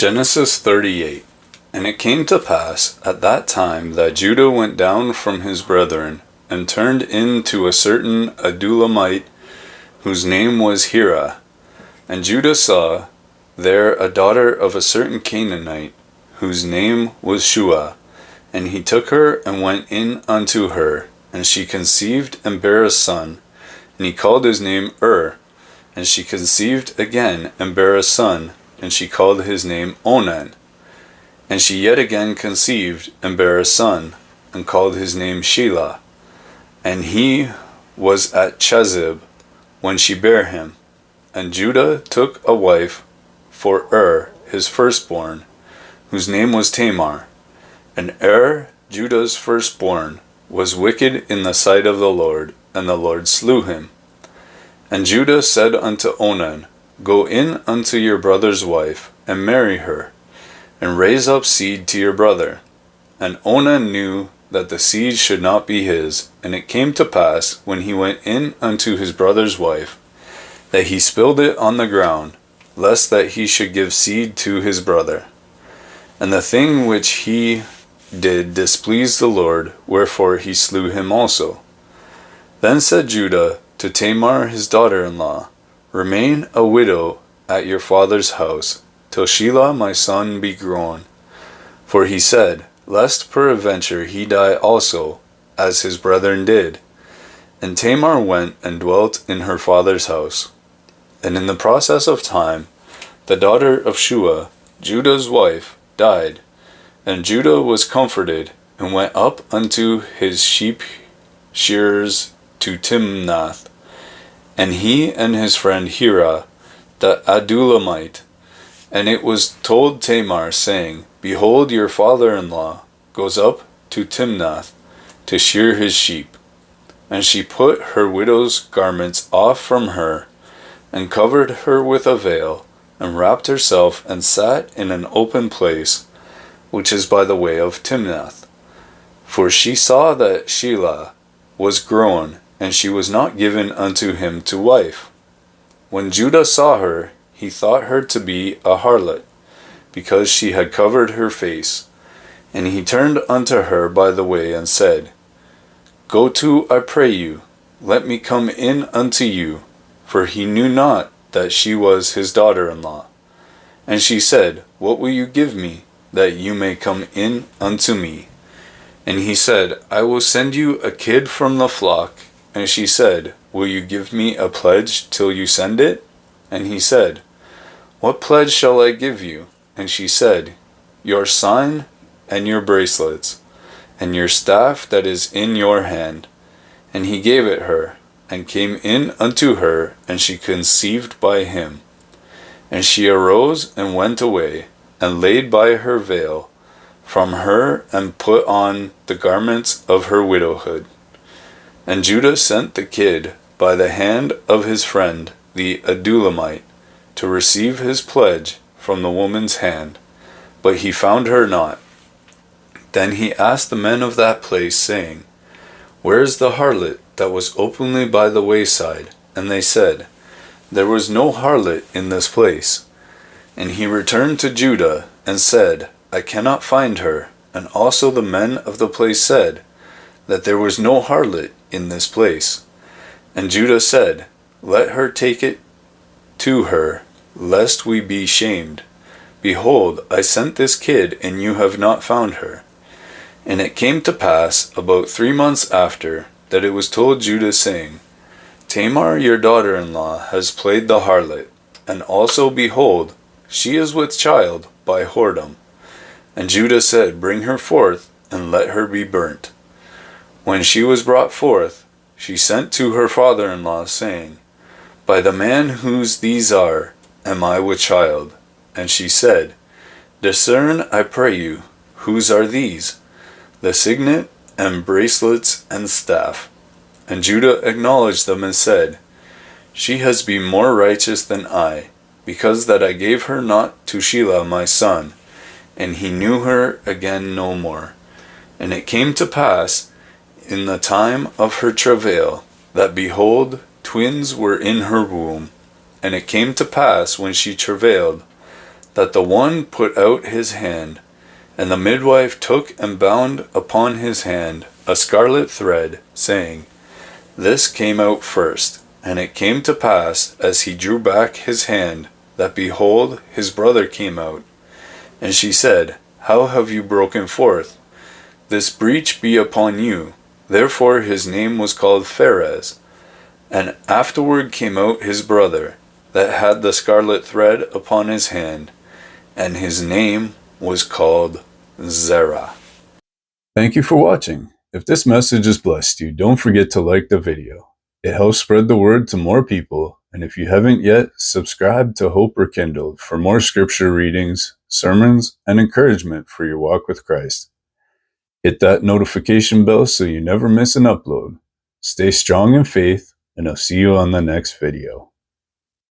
Genesis 38. And it came to pass at that time that Judah went down from his brethren, and turned in to a certain Adullamite, whose name was Hira. And Judah saw there a daughter of a certain Canaanite, whose name was Shua. And he took her and went in unto her, and she conceived and bare a son, and he called his name And she conceived again and bare a son, and she called his name Onan. And she yet again conceived and bare a son, and called his name Shelah. And he was at Chezib when she bare him. And Judah took a wife for his firstborn, whose name was Tamar. And Judah's firstborn, was wicked in the sight of the Lord, and the Lord slew him. And Judah said unto Onan, Go in unto your brother's wife, and marry her, and raise up seed to your brother. And Onan knew that the seed should not be his. And it came to pass, when he went in unto his brother's wife, that he spilled it on the ground, lest that he should give seed to his brother. And the thing which he did displeased the Lord, wherefore he slew him also. Then said Judah to Tamar his daughter-in-law, Remain a widow at your father's house, till Shelah my son be grown. For he said, Lest peradventure he die also, as his brethren did. And Tamar went and dwelt in her father's house. And in the process of time, the daughter of Shua, Judah's wife, died. And Judah was comforted, and went up unto his sheep shearers to Timnath, and he and his friend Hira, the Adullamite. And it was told Tamar, saying, Behold, your father-in-law goes up to Timnath to shear his sheep. And she put her widow's garments off from her, and covered her with a veil, and wrapped herself, and sat in an open place, which is by the way of Timnath. For she saw that Shelah was grown, and she was not given unto him to wife. When Judah saw her, he thought her to be a harlot, because she had covered her face. And he turned unto her by the way, and said, Go to, I pray you, let me come in unto you. For he knew not that she was his daughter-in-law. And she said, What will you give me, that you may come in unto me? And he said, I will send you a kid from the flock. And she said, Will you give me a pledge till you send it? And he said, What pledge shall I give you? And she said, Your sign and your bracelets, and your staff that is in your hand. And he gave it her, and came in unto her, and she conceived by him. And she arose and went away, and laid by her veil from her, and put on the garments of her widowhood. And Judah sent the kid by the hand of his friend the Adullamite, to receive his pledge from the woman's hand, but he found her not. Then he asked the men of that place, saying, Where is the harlot that was openly by the wayside? And they said, There was no harlot in this place. And he returned to Judah, and said, I cannot find her. And also the men of the place said, that there was no harlot in this place. And Judah said, Let her take it to her, lest we be shamed. Behold, I sent this kid, and you have not found her. And it came to pass, about 3 months after, that it was told Judah, saying, Tamar your daughter-in-law has played the harlot, and also, behold, she is with child by whoredom. And Judah said, Bring her forth, and let her be burnt. When she was brought forth, she sent to her father-in-law, saying, By the man whose these are, am I with child. And she said, Discern, I pray you, whose are these? The signet, and bracelets, and staff. And Judah acknowledged them, and said, She has been more righteous than I, because that I gave her not to Shelah my son. And he knew her again no more. And it came to pass, in the time of her travail, that behold, twins were in her womb. And it came to pass, when she travailed, that the one put out his hand, and the midwife took and bound upon his hand a scarlet thread, saying, This came out first. And it came to pass, as he drew back his hand, that behold, his brother came out. And she said, How have you broken forth? This breach be upon you. Therefore his name was called Pharez. And afterward came out his brother, that had the scarlet thread upon his hand, and his name was called Zerah. Thank you for watching. If this message has blessed you, don't forget to like the video. It helps spread the word to more people, and if you haven't yet, subscribe to Hope Rekindled for more scripture readings, sermons, and encouragement for your walk with Christ. Hit that notification bell so you never miss an upload. Stay strong in faith, and I'll see you on the next video.